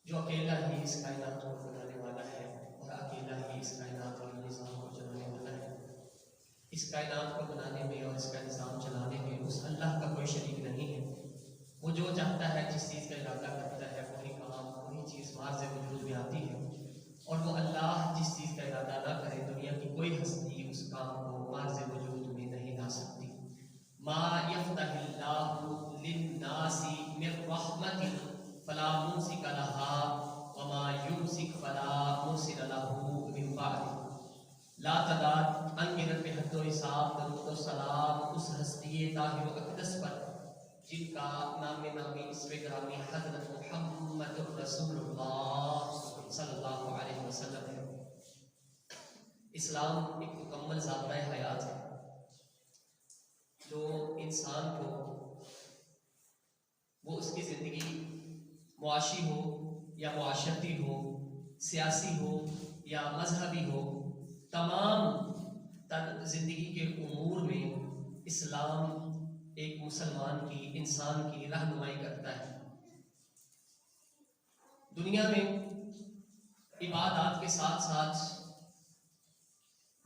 جو اکیلا ہی اس کائنات کو بنانے والا ہے اور اکیلا ہی اس کائنات کے نظام کو چلانے والا ہے۔ اس کائنات کو بنانے میں اور اس کا نظام چلانے میں اس اللہ کا کوئی شریک نہیں ہے۔ وہ جو چاہتا ہے، جس چیز کا ارادہ کرتا ہے، وہی کام وہی چیز مارز وجود میں آتی ہے، اور وہ اللہ جس چیز کا ارادہ نہ کرے، دنیا کی کوئی ہستی اس کام کو مارز وجود میں نہیں لا سکتی۔ ما یفتح اللہ للناس من رحمت فلا ممسک لها وما یمسک فلا مرسل له من بعده۔ لا تعداد انگرت میں حد و حساب، درود و سلام اس ہستی طاہر و اقدس پر جن کا نام نامی اسم گرامی حضرت محمد رسول اللہ صلی اللہ علیہ وسلم ہے۔ اسلام ایک مکمل ضابطۂ حیات ہے جو انسان کو، وہ اس کی زندگی معاشی ہو یا معاشرتی ہو، سیاسی ہو یا مذہبی ہو، تمام تر زندگی کے امور میں اسلام ایک مسلمان کی، انسان کی رہنمائی کرتا ہے۔ دنیا میں عبادات کے ساتھ ساتھ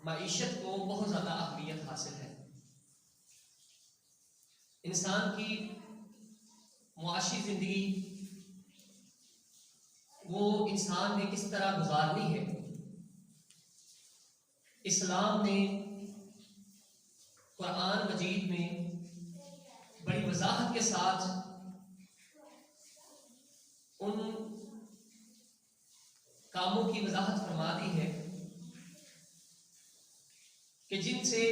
معیشت کو بہت زیادہ اہمیت حاصل ہے۔ انسان کی معاشی زندگی وہ انسان نے کس طرح گزارنی ہے، اسلام نے قرآن مجید میں بڑی وضاحت کے ساتھ ان کاموں کی وضاحت فرما دی ہے کہ جن سے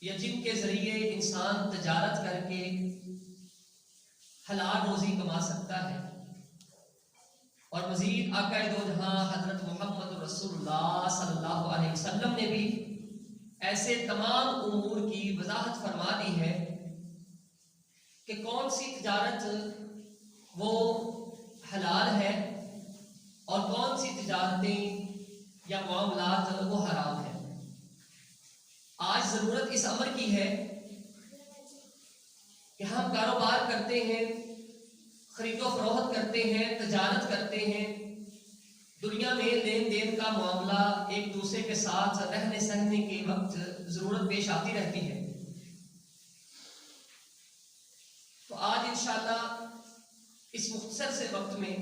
یا جن کے ذریعے انسان تجارت کر کے حلال روزی کما سکتا ہے، اور مزید آقا دو جہاں حضرت محمد رسول اللہ صلی اللہ علیہ وسلم نے بھی ایسے تمام امور کی وضاحت فرما دی ہے کہ کون سی تجارت وہ حلال ہے اور کون سی تجارتیں یا معاملات وہ حرام ہیں۔ آج ضرورت اس امر کی ہے کہ ہم کاروبار کرتے ہیں، خرید و فروخت کرتے ہیں، تجارت کرتے ہیں، دنیا میں لین دین کا معاملہ ایک دوسرے کے ساتھ رہنے سہنے کے وقت ضرورت پیش آتی رہتی ہے۔ تو آج انشاءاللہ اس مختصر سے وقت میں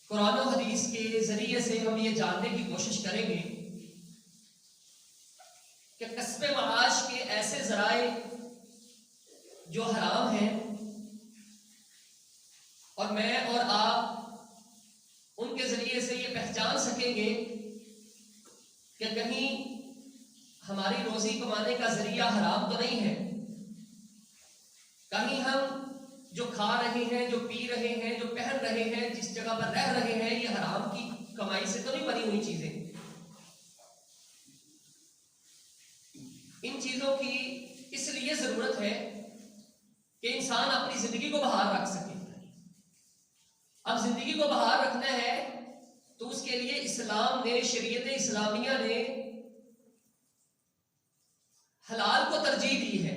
قرآن و حدیث کے ذریعے سے ہم یہ جاننے کی کوشش کریں گے کہ کسب معاش کے ایسے ذرائع جو حرام ہیں، اور میں اور آپ ان کے ذریعے سے یہ پہچان سکیں گے کہ کہیں ہماری روزی کمانے کا ذریعہ حرام تو نہیں ہے، کہیں ہم جو کھا رہے ہیں، جو پی رہے ہیں، جو پہن رہے ہیں، جس جگہ پر رہ رہے ہیں، یہ حرام کی کمائی سے تو نہیں بنی ہوئی چیزیں۔ ان چیزوں کی اس لیے ضرورت ہے کہ انسان اپنی زندگی کو بحال رکھ سکے۔ اب زندگی کو بحال رکھنا ہے تو اس کے لیے اسلام نے، شریعت اسلامیہ نے حلال کو ترجیح دی ہے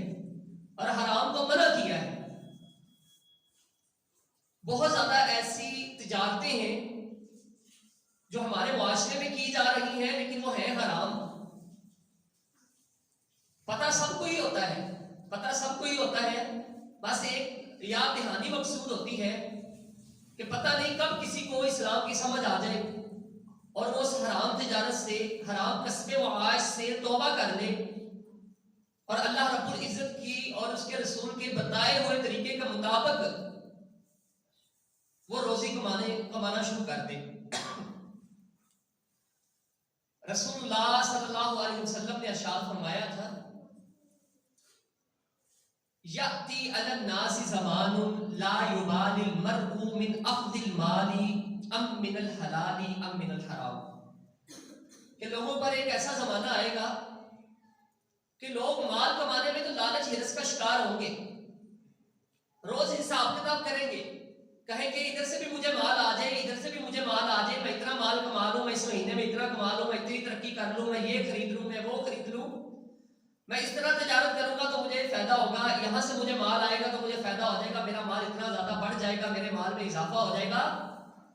اور حرام کو منع کیا ہے۔ بہت زیادہ ایسی تجارتیں ہیں جو ہمارے معاشرے میں کی جا رہی ہیں لیکن وہ ہیں حرام۔ پتہ سب کو ہی ہوتا ہے، پتہ سب کو ہی ہوتا ہے، بس ایک یاد دہانی مقصود ہوتی ہے کہ پتہ نہیں کب کسی کو اسلام کی سمجھ آ جائے اور وہ اس حرام تجارت سے، حرام کسب معاش سے توبہ کر لے اور اللہ رب العزت کی اور اس کے رسول کے بتائے ہوئے طریقے کے مطابق وہ روزی کمانا شروع کر دے۔ رسول اللہ صلی اللہ علیہ وسلم نے ارشاد فرمایا تھا، یأتی علی الناس زمان لا یبالی المرء من اخذ المال ام من الحلال ام من الحرام، کہ لوگوں پر ایک ایسا زمانہ آئے گا کہ لوگ مال کمانے میں تو لالچ ہرس کا شکار ہوں گے، روز حساب کتاب کریں گے، کہیں کہ ادھر سے بھی مجھے مال آ جائے، ادھر سے بھی مجھے مال آ جائے، میں اتنا مال کما لوں، میں اس مہینے میں اتنا کما لوں، میں اتنی ترقی کر لوں، میں یہ خرید لوں، میں وہ خرید لوں، میں اس طرح تجارت کروں گا تو مجھے فائدہ ہوگا، یہاں سے مجھے مال آئے گا تو مجھے فائدہ ہو جائے گا، میرا مال اتنا زیادہ بڑھ جائے گا، میرے مال میں اضافہ ہو جائے گا.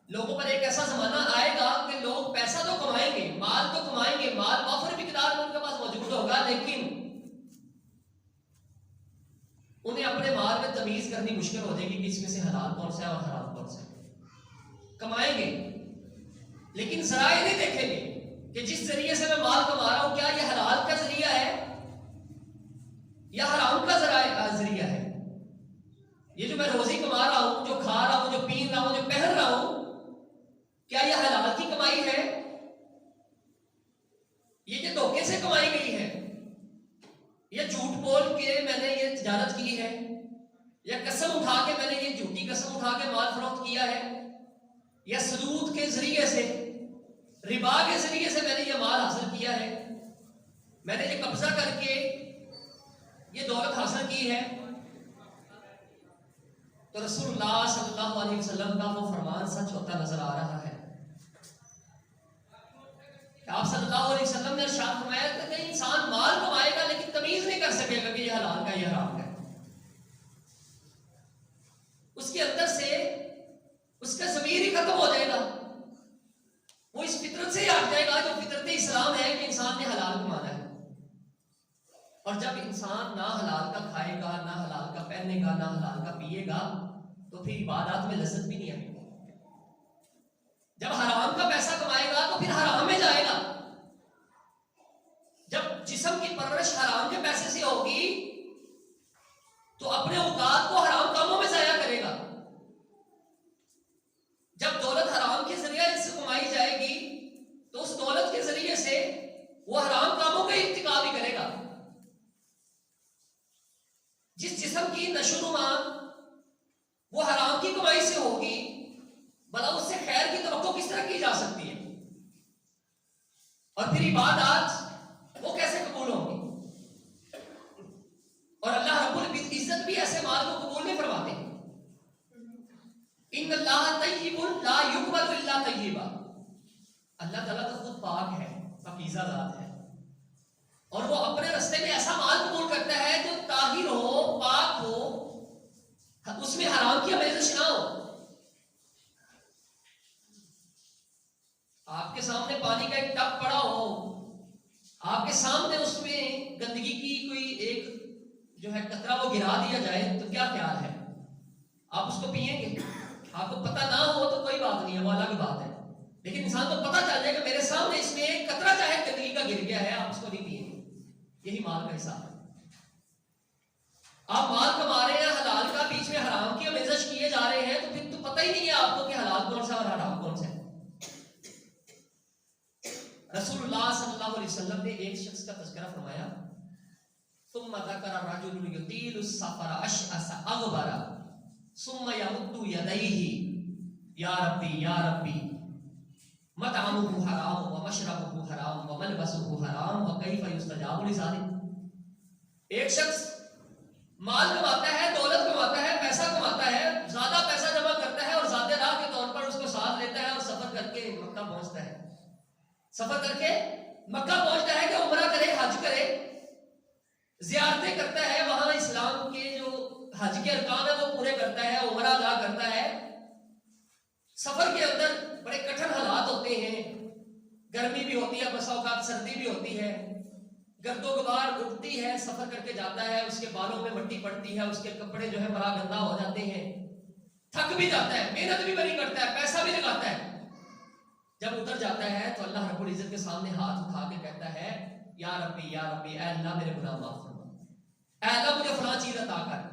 لوگوں پر ایک ایسا زمانہ آئے گا کہ لوگ پیسہ تو کمائیں گے، مال تو کمائیں گے، مال وافر مقدار میں ان کے پاس موجود ہوگا، لیکن انہیں اپنے مال میں تمیز کرنی مشکل ہو جائے گی کہ اس میں سے حلال کون سا ہے اور حرام کون سا ہے. کمائیں گے لیکن ذرائع نہیں دیکھیں گے کہ جس ذریعے سے میں مال کما رہا ہوں کیا یہ حلال کا ذریعہ ہے یا حرام کا ذریعہ ہے. یہ جو میں روزی کما رہا ہوں، جو کھا رہا ہوں، جو پی رہا ہوں، جو پہن رہا ہوں، کیا یہ حلال کی کمائی ہے؟ یہ دھوکے سے کمائی گئی ہے، یا جھوٹ بول کے میں نے یہ تجارت کی ہے، یا قسم اٹھا کے میں نے یہ جھوٹی قسم اٹھا کے مال فروخت کیا ہے، یا سود کے ذریعے سے، ربا کے ذریعے سے میں نے یہ مال حاصل کیا ہے، میں نے یہ قبضہ کر کے یہ دولت حاصل کی ہے. تو رسول اللہ صلی اللہ علیہ وسلم کا وہ فرمان سچ ہوتا نظر آ رہا ہے. آپ صلی اللہ علیہ وسلم نے ارشاد فرمایا کہ انسان مال کمائے گا لیکن تمیز نہیں کر سکے گا کہ یہ حلال کا یہ حرام کا ہے. اس کے اندر سے اس کا ضمیر ہی ختم ہو جائے گا، وہ اس فطرت سے ہی ہٹ جائے گا جو فطرت اسلام ہے کہ انسان نے حلال کمانا ہے. اور جب انسان نہ حلال کا کھائے گا، نہ حلال کا پہنے گا، نہ حلال کا پیے گا، تو پھر عبادات میں لذت بھی نہیں آئے گی. جب حرام کا پیسہ کمائے گا تو پھر حرام میں جائے گا. جب جسم کی پرورش حرام کے پیسے سے ہوگی تو اپنے اوقات کو حرام کاموں میں ضائع کرے گا. جب دولت حرام کے ذریعے سے کمائی جائے گی تو اس دولت کے ذریعے سے وہ حرام کاموں کا ارتکاب بھی کرے گا. جس جسم کی نشو و نما وہ حرام کی کمائی سے ہوگی، بھلا اس سے خیر کی توقع کس طرح کی جا سکتی ہے؟ اور پھر عبادات وہ کیسے قبول ہوں گی؟ اور اللہ رب العزت بھی ایسے مال کو قبول نہیں فرماتے. ان اللہ طیب لا یقبل الا طیبا. اللہ تعالیٰ تو خود پاک ہے، پاکیزہ ذات ہے، اور وہ اپنے رستے میں ایسا مال قبول کرتا ہے جو طاہر ہو، پاک ہو، اس میں حرام کی آمیزش نہ ہو. آپ کے سامنے پانی کا ایک ٹب پڑا ہو، آپ کے سامنے اس میں گندگی کی کوئی ایک جو ہے قطرہ وہ گرا دیا جائے تو کیا خیال ہے؟ آپ اس کو پیئیں گے؟ آپ کو پتہ نہ ہو تو کوئی بات نہیں ہے، وہ الگ بات ہے، لیکن انسان کو پتہ چل جائے کہ میرے سامنے اس میں ایک قطرہ چاہے گندگی کا گر گیا ہے، آپ اس کو نہیں پیئیں گے. یہی مال کا حساب ہے. آپ مال کما رہے ہیں حلال کا، بیچ میں حرام کی آمیزش کیے جا رہے ہیں، تو پھر تو پتہ ہی نہیں ہے آپ کو کہ حلال کون سا اور حرام کون سا ہے. رسول اللہ صلی اللہ علیہ وسلم نے ایک شخص کا تذکرہ فرمایا، ثم ذکر رجل یطیل السفر اشعث اغبر ثم یمد یدیہ یا ربی یا ربی مطعمہ حرام ومشربہ حرام وملبسہ حرام وکیف یستجاب لذلک. ایک شخص مال کماتا ہے، دولت کماتا ہے، پیسہ کماتا ہے، زیادہ پیسہ جمع کرتا ہے اور ذات راہ کے طور پر اس کو ساتھ لیتا ہے اور سفر کر کے مکہ پہنچتا ہے. سفر کر کے مکہ پہنچتا ہے کہ عمرہ کرے، حج کرے، زیارتیں کرتا ہے، وہاں اسلام کے جو حج کے ارکان ہیں وہ پورے کرتا ہے، عمرہ ادا کرتا ہے. سفر کے اندر بڑے کٹھن حالات ہوتے ہیں، گرمی بھی ہوتی ہے، بسا اوقات سردی بھی ہوتی ہے، گرد و غبار اٹھتی ہے، سفر کر کے جاتا ہے، اس کے بالوں میں مٹی پڑتی ہے، اس کے کپڑے جو ہے بڑا گندا ہو جاتے ہیں، تھک بھی جاتا ہے، محنت بھی بڑی کرتا ہے، پیسہ بھی لگاتا ہے. جب اتر جاتا ہے تو اللہ رب العزت کے سامنے ہاتھ اٹھا کے کہتا ہے یا ربی یا ربی، اے اللہ میرے گناہ معاف فرما، اے اللہ مجھے فلاں چیز عطا کر،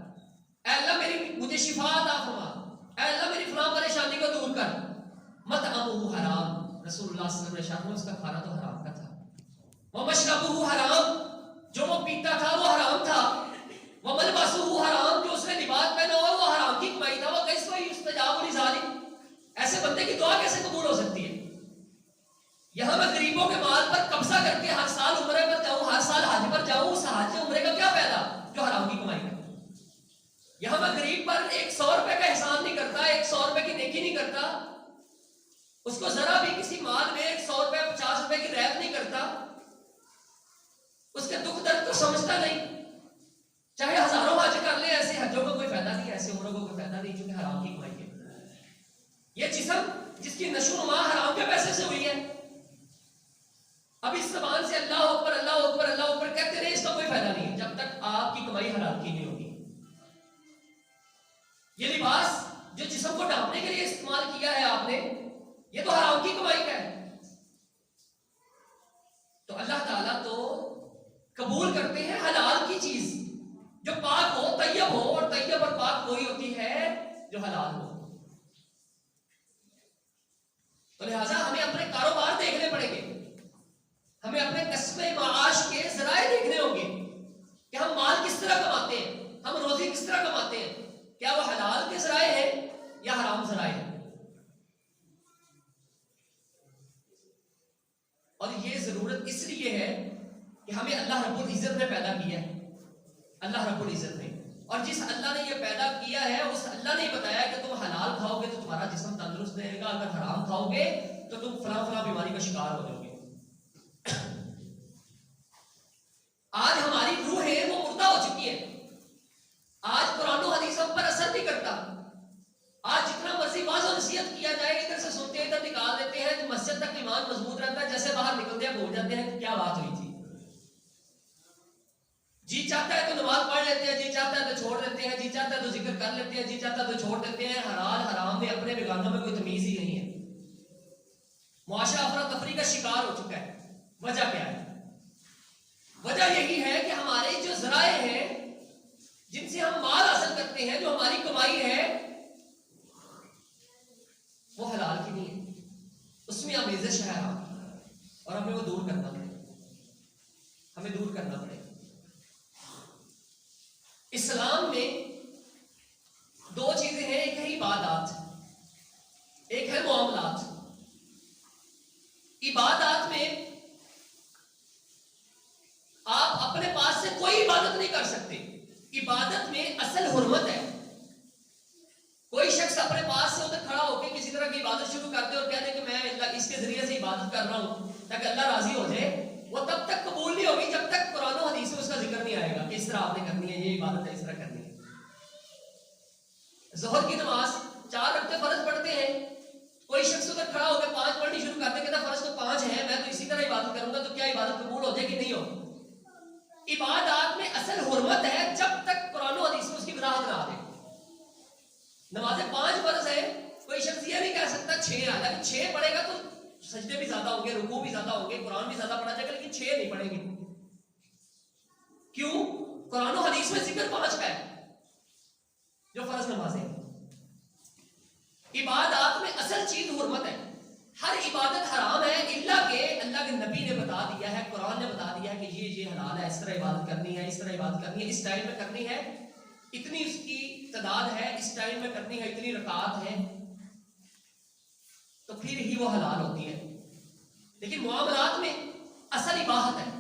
اے اللہ مجھے شفا عطا فرما، اے اللہ میری فلاں پریشانی کو دور کر. مطعمہ حرام، رسول اللہ صلی اللہ علیہ وسلم نے اس کا کھانا تو حرام کا تھا. ومشربہ حرام، جو وہ پیتا تھا وہ حرام تھا. وملبسہ حرام، جو اس نے لباس پہنا ہوا وہ حرام کی کمائی تھا. وکیف یستجاب لذلک، ایسے بندے کی دعا کیسے قبول ہو سکتی ہے؟ یہاں میں غریبوں کے مال پر قبضہ کر کے ہر سال عمرے پر جاؤں، ہر سال حج پر جاؤں، اس حج عمرے کا کیا فائدہ جو حرام کی کمائی کا؟ یہاں میں غریب پر 100 روپے کا احسان نہیں کرتا، 100 روپے کی نیکی نہیں کرتا، اس کو ذرا بھی کسی مال میں 100 روپے 50 روپے کی رعایت نہیں کرتا، اس کے دکھ درد کو سمجھتا نہیں. چاہے ہزاروں حج کر لیں، ایسے حجوں کا کوئی فائدہ نہیں، ایسے عمروں کو کوئی فائدہ نہیں، کیونکہ حرام کی کمائی ہے. یہ جسم جس کی نشو و نما حرام کے پیسے سے ہوئی ہے، اب اس زبان سے اللہ اکبر اللہ اکبر اللہ اکبر کہتے رہے، اس کا کوئی فائدہ نہیں جب تک آپ کی کمائی حلال کی نہیں ہوگی. یہ لباس جو جسم کو ڈھانپنے کے لیے استعمال کیا ہے آپ نے، یہ تو حرام کی کمائی کا ہے. تو اللہ تعالیٰ تو قبول کرتے ہیں حلال کی چیز جو پاک ہو، طیب ہو، اور طیب اور پاک وہی ہوتی ہے جو حلال ہو. تو لہٰذا ہمیں اپنے کاروبار دیکھنے پڑیں گے، ہمیں اپنے کسب معاش کے ذرائع دیکھنے ہوں گے کہ ہم مال کس طرح کماتے ہیں، ہم روزی کس طرح کماتے ہیں، کیا وہ حلال کے ذرائع ہیں یا حرام ذرائع ہیں. اور یہ ضرورت اس لیے ہے کہ ہمیں اللہ رب العزت نے پیدا کیا ہے. اللہ رب العزت نے، اور جس اللہ نے یہ پیدا کیا ہے اس اللہ نے بتایا کہ تم حلال کھاؤ گے تو تمہارا جسم تندرست رہے گا، اگر حرام کھاؤ گے تو تم فلاں فلاں بیماری کا شکار ہو جاؤ گے. آج ہماری روح ہے وہ مردہ ہو چکی ہے، آج قرآن و حدیث ہم پر اثر نہیں کرتا. آج جتنا مرضی واعظ و نصیحت کیا جائے، ادھر سے سنتے ہیں ادھر نکال دیتے ہیں، مسجد تک ایمان مضبوط رہتا ہے، جیسے باہر نکلتے ہیں بھول جاتے ہیں کہ کیا بات ہوئی تھی. جی چاہتا ہے تو نماز پڑھ لیتے ہیں، جی چاہتا ہے تو چھوڑ دیتے ہیں، جی چاہتا ہے تو ذکر کر لیتے ہیں، جی چاہتا ہے تو چھوڑ دیتے ہیں. حلال حرام میں اپنے بیگانوں میں کوئی تمیز ہی نہیں ہے. معاشرہ افراتفری کا شکار ہو چکا ہے. وجہ کیا ہے؟ وجہ یہی ہے کہ ہمارے جو ذرائع ہیں جن سے ہم مال حاصل کرتے ہیں، جو ہماری کمائی ہے، وہ حلال کی نہیں ہے، اس میں آمیزش ہے حرام، اور ہمیں وہ دور کرنا پڑے، ہمیں دور کرنا پڑے. اسلام میں دو چیزیں ہیں، ایک ہے عبادات، ایک ہے معاملات. عبادات میں آپ اپنے پاس سے کوئی عبادت نہیں کر سکتے. عبادت میں اصل حرمت ہے. کوئی شخص اپنے پاس سے ادھر کھڑا ہو کے کسی طرح کی عبادت شروع کر دے اور کہہ دے کہ میں اللہ اس کے ذریعے سے عبادت کر رہا ہوں تاکہ اللہ راضی ہو جائے، وہ تب تک قبول نہیں ہوگی جب تک قرآن و حدیث میں اس کا ذکر نہیں آئے گا کہ اس طرح آپ نے کرنی ہے، یہ عبادت ہے، اس طرح کرنی ہے. ظہر کی نماز 4 رکعتیں فرض پڑھتے ہیں، کوئی شخص ادھر کھڑا ہو کے 5 پڑھنی شروع کر دے، کہتا فرض تو 5 ہے، میں تو اسی طرح عبادت کروں گا، تو کیا عبادت قبول ہو جائے کہ نہیں ہو؟ عبادات میں اصل حرمت ہے جب تک قرآن و حدیث میں اس کی وضاحت نہ آ جائے. نمازیں 5 فرض ہے، کوئی شخص یہ نہیں کہہ سکتا 6 ہے، لیکن 6 پڑھے گا تو سجدے بھی زیادہ ہوں گے، رکوع بھی زیادہ ہوں گے، قرآن بھی زیادہ پڑھا جائے گا، لیکن 6 نہیں پڑھیں گے. کیوں؟ قرآن و حدیث میں ذکر 5 کا ہے جو فرض نمازیں. عبادات میں اصل چیز حرمت ہے. ہر عبادت حرام ہے الا کہ اللہ کے نبی نے بتا دیا ہے، قرآن نے بتا دیا ہے کہ یہ حلال ہے، اس طرح عبادت کرنی ہے، اس طرح عبادت کرنی ہے، اس ٹائم میں کرنی ہے، اتنی اس کی تعداد ہے، اس ٹائم میں کرنی ہے، اتنی رکعات ہے، تو پھر ہی وہ حلال ہوتی ہے. لیکن معاملات میں اصل اباحت ہے.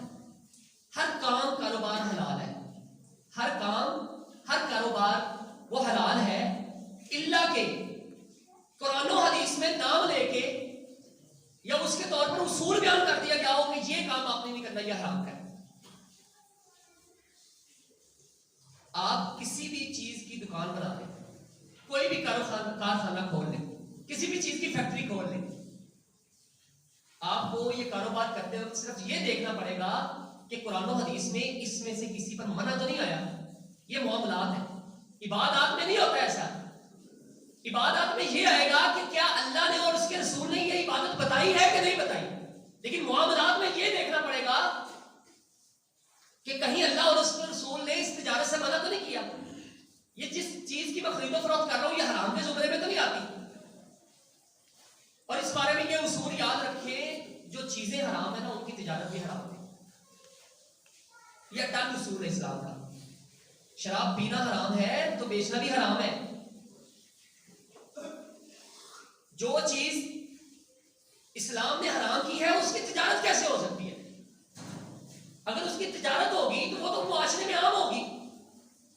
ہر کام کاروبار حلال ہے، ہر کام ہر کاروبار وہ حلال ہے الا کہ قرآن و حدیث میں نام لے کے یا اس کے طور پر اصول بیان کر دیا گیا ہو کہ یہ کام آپ نے نہیں کرنا، یہ حرام ہے. آپ کسی بھی چیز کی دکان بنا لیں، کوئی بھی کارخانہ کھول لیں، کسی بھی چیز کی فیکٹری کھول لیں، آپ کو یہ کاروبار کرتے وقت صرف یہ دیکھنا پڑے گا کہ قرآن و حدیث میں اس میں سے کسی پر منع تو نہیں آیا. یہ معاملات ہے، عبادات میں نہیں ہوتا ایسا. عبادات میں یہ آئے گا کہ کیا اللہ نے اور اس کے رسول نے یہ عبادت بتائی ہے کہ نہیں بتائی. لیکن معاملات میں یہ دیکھنا پڑے گا کہ کہیں اللہ اور اس کے رسول نے اس تجارت سے منع تو نہیں کیا، یہ جس چیز کی میں خرید و فروخت کر رہا ہوں یہ حرام کے زمرے میں تو نہیں آتی. اور اس بارے میں یہ اصول یاد رکھیں، جو چیزیں حرام ہیں نا ان کی تجارت بھی حرام ہے. یہ اٹل اصول ہے اسلام کا. شراب پینا حرام ہے تو بیچنا بھی حرام ہے. جو چیز اسلام نے حرام کی ہے اس کی تجارت کیسے ہو سکتی ہے؟ اگر اس کی تجارت ہوگی تو وہ تو معاشرے میں عام ہوگی،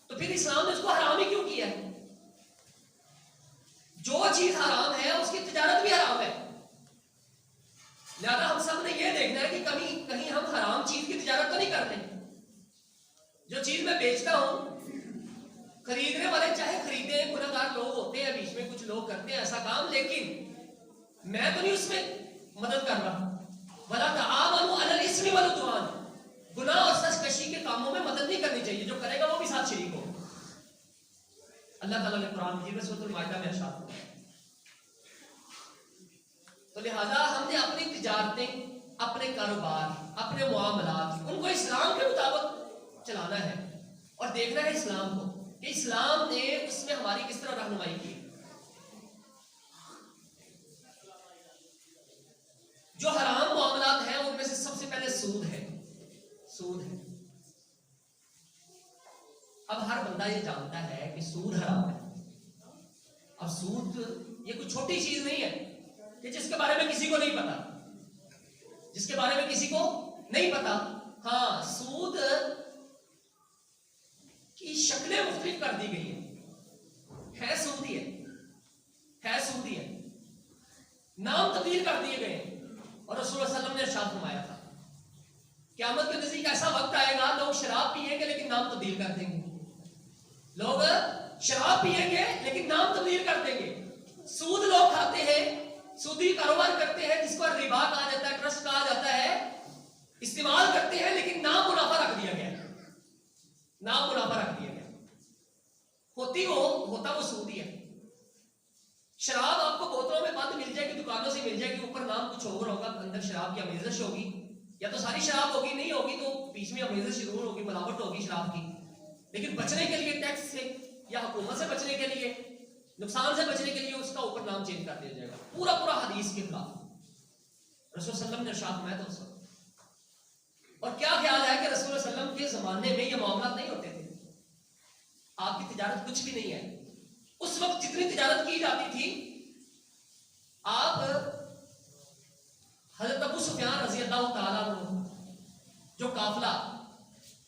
تو پھر اسلام نے اس کو حرام ہی کیوں کیا ہے؟ جو چیز حرام ہے اس کی تجارت بھی حرام ہے. لہذا ہم سب نے یہ دیکھنا ہے کہ کہیں ہم حرام چیز کی تجارت تو نہیں کرتے. جو چیز میں بیچتا ہوں، خریدنے والے چاہے خریدے، گناہگار لوگ ہوتے ہیں، بیچ میں کچھ لوگ کرتے ہیں ایسا کام، لیکن میں تو نہیں اس میں مدد کر رہا. وَلَا تَعَاوَنُوا عَلَى الْإِثْمِ وَالْعُدْوَانِ، گناہ اور سرکشی کے کاموں میں مدد نہیں کرنی چاہیے. جو کرے گا وہ بھی ساتھ شریک ہو. اللہ تعالیٰ نے قرآن مجید میں سورۃ المائدہ میں ارشاد فرمایا. تو لہذا ہم نے اپنی تجارتیں، اپنے کاروبار، اپنے معاملات، ان کو اسلام کے مطابق چلانا ہے اور دیکھنا ہے اسلام کو کہ اسلام نے اس میں ہماری کس طرح رہنمائی کی. جو حرام معاملات ہیں ان میں سے سب سے پہلے سود ہے. سود ہے. اب ہر بندہ یہ جانتا ہے کہ سود حرام ہے. اب سود یہ کوئی چھوٹی چیز نہیں ہے کہ جس کے بارے میں کسی کو نہیں پتا، جس کے بارے میں کسی کو نہیں پتا. ہاں، سود کی شکلیں مختلف کر دی گئی ہیں. ہے سودی ہے سودی ہے. نام تبدیل کر دیے گئے ہیں. اور رسول اللہ صلی اللہ علیہ وسلم نے ارشاد فرمایا تھا قیامت کے نزدیک ایسا وقت آئے گا لوگ شراب پیئیں گے لیکن نام تبدیل کر دیں گے. لوگ شراب پیئیں گے لیکن نام تبدیل کر دیں گے. سود لوگ کھاتے ہیں، سودی کاروبار کرتے ہیں جس کو ربا کہا جاتا ہے، ٹرسٹ کہا جاتا ہے، استعمال کرتے ہیں لیکن نام منافع رکھ دیا گیا. نام منافع رکھ دیا گیا. ہوتا وہ سودی ہے. شراب آپ کو بوتلوں میں بند مل جائے گی، دکانوں سے مل جائے گی، اوپر نام کچھ اور ہوگا، اندر شراب کی آمیزش ہوگی. یا تو ساری شراب ہوگی، نہیں ہوگی تو بیچ میں آمیزش ضرور ہوگی، ملاوٹ ہوگی شراب کی. لیکن بچنے کے لیے ٹیکس سے یا حکومت سے بچنے کے لیے، نقصان سے بچنے کے لیے اس کا اوپر نام چینج کر دیا جائے گا. پورا حدیث کے خلاف. رسول صلی اللہ علیہ وسلم نے ارشاد فرمایا تھا. اور کیا خیال ہے کہ رسول اللہ علیہ وسلم کے زمانے میں یہ معاملات نہیں ہوتے تھے؟ آپ کی تجارت کچھ بھی نہیں ہے. اس وقت جتنی تجارت کی جاتی تھی، آپ حضرت ابو سفیان رضی اللہ تعالیٰ عنہ جو قافلہ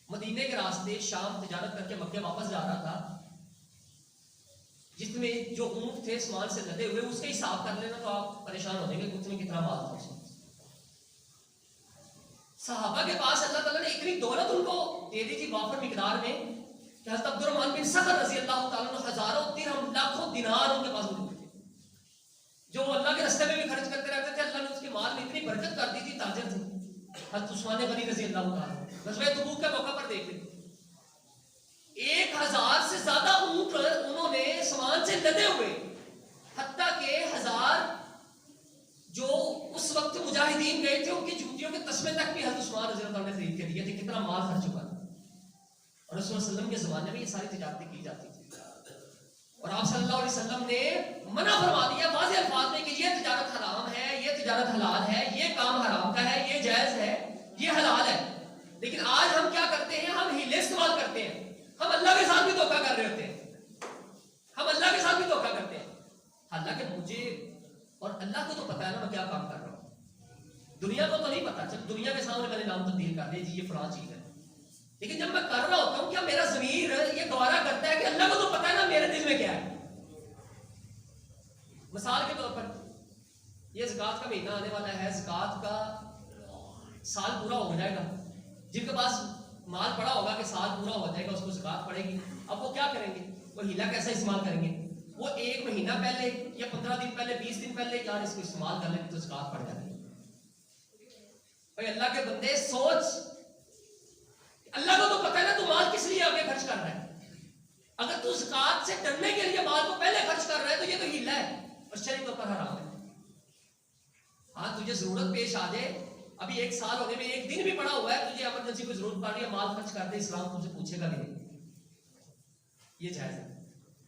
مدینے کے راستے شام تجارت کر کے مکے واپس جا رہا تھا، جس میں جو اونٹ تھے سامان سے لدے ہوئے، اس کا حساب کر لینا تو آپ پریشان ہو جائیں گے کہ اس میں کتنا مال تھا. صحابہ کے پاس اللہ تعالیٰ نے اتنی دولت ان کو دے دی تھی وافر مقدار میں کہ حضرت عبد الرحمن بن سخر رضی اللہ تعالیٰ عنہ ہزاروں درہم، لاکھوں دینار ان کے پاس موجود تھے، جو وہ اللہ کے راستے میں بھی خرچ کرتے رہتے تھے. اللہ نے اس کے مال میں اتنی برکت کر دی تھی، تاجر تھے. حضرت عثمان غنی رضی اللہ تعالیٰ غزوہ تبوک کے موقع پر دیکھ لیں، 1000 سے زیادہ اونٹ انہوں نے سامان سے لدے ہوئے، حتیٰ کہ 1000 جو اس وقت مجاہدین گئے تھے ان کی جوتیوں کے تسمے تک بھی حضرت عثمان رضی اللہ عنہ نے خرید کے دیے تھے. کتنا مال خرچ ہوا. اور رسول اللہ علیہ وسلم کے زمانے میں یہ ساری تجارتیں کی جاتی تھی. اور آپ صلی اللہ علیہ وسلم نے منع فرما دیا واضح الفاظ میں کہ یہ تجارت حرام ہے، یہ تجارت حلال ہے، یہ کام حرام کا ہے، یہ جائز ہے، یہ حلال ہے. لیکن آج ہم کیا کرتے ہیں؟ ہم ہیلے استعمال کرتے ہیں. ہم اللہ کے ساتھ بھی دھوکہ کر رہے ہوتے ہیں. ہم اللہ کے ساتھ بھی دھوکہ کرتے ہیں. حالانکہ مجھے اور اللہ کو تو پتا ہے نا میں کیا کام کر رہا ہوں. دنیا کو تو نہیں پتا. جب دنیا کے سامنے میں نے نام تبدیل کر دیا، جی یہ فلاں چیز ہے، لیکن جب میں کر رہا ہوتا ہوں کیا میرا ضمیر یہ گوارا کرتا ہے کہ اللہ کو تو پتا ہے نا میرے دل میں کیا ہے؟ مثال کے طور پر یہ زکات کا مہینہ آنے والا ہے، زکات کا سال پورا ہو جائے گا. جن کے پاس مال پڑا ہوگا کہ سال پورا ہو جائے گا اس کو زکات پڑے گی. اب وہ کیا کریں گے؟ وہ ہیلا کیسا استعمال کریں گے؟ وہ 1 مہینہ پہلے یا 15 دن پہلے، 20 دن پہلے یار اس کو استعمال کر لیں تو زکات پڑ جائے گی. بھائی اللہ کے بندے سوچ، اللہ کو تو پتا ہے نا تو مال کس لیے آگے خرچ کر رہا ہے. اگر تو زکات سے ڈرنے کے لیے مال کو پہلے خرچ کر رہا ہے تو یہ تو ہیلا ہے اور شرعی طور پر حرام ہے. ہاں تجھے ضرورت پیش آ جائے، ابھی 1 سال ہونے میں 1 دن بھی پڑا ہوا ہے، تجھے ایمرجنسی کو ضرورت پڑ رہی ہے، مال خرچ کر دے، اسلام تم سے پوچھے گا بھی نہیں، یہ جائز ہے.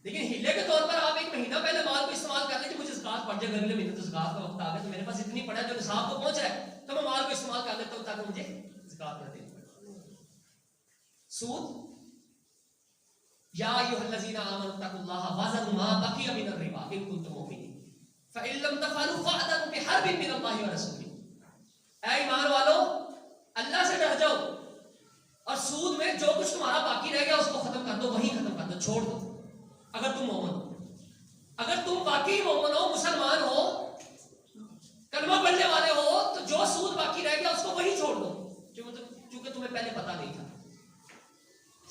لیکن ہیلے کے طور پر آپ 1 مہینہ پہلے مال کو استعمال کر لیں کہ مجھے زکات پڑ جائے، اگلے مہینے تو زکات کا وقت آ گیا تو میرے پاس اتنی پڑا ہے جو نصاب کو پہنچ رہا ہے تو میں مال کو استعمال کر لیتا ہوں تاکہ مجھے زکات نہ دینی پڑے. سود یا ایھا الذین آمنوا اتقوا اللہ وذروا ما بقی من الربا ان کنتم مؤمنین فإن لم تفعلوا فأذنوا بحرب من اللہ ورسولہ. اے ایمان والو اللہ سے ڈر جاؤ اور سود میں جو کچھ تمہارا باقی رہ گیا اس کو ختم کر دو، وہیں ختم کر دو، چھوڑ دو. اگر تم مومن ہو، اگر تم واقعی مومن ہو، مسلمان ہو، کلمہ پڑھنے والے ہو، تو جو سود باقی رہ گیا اس کو وہیں چھوڑ دو، چونکہ تمہیں پہلے پتا نہیں تھا.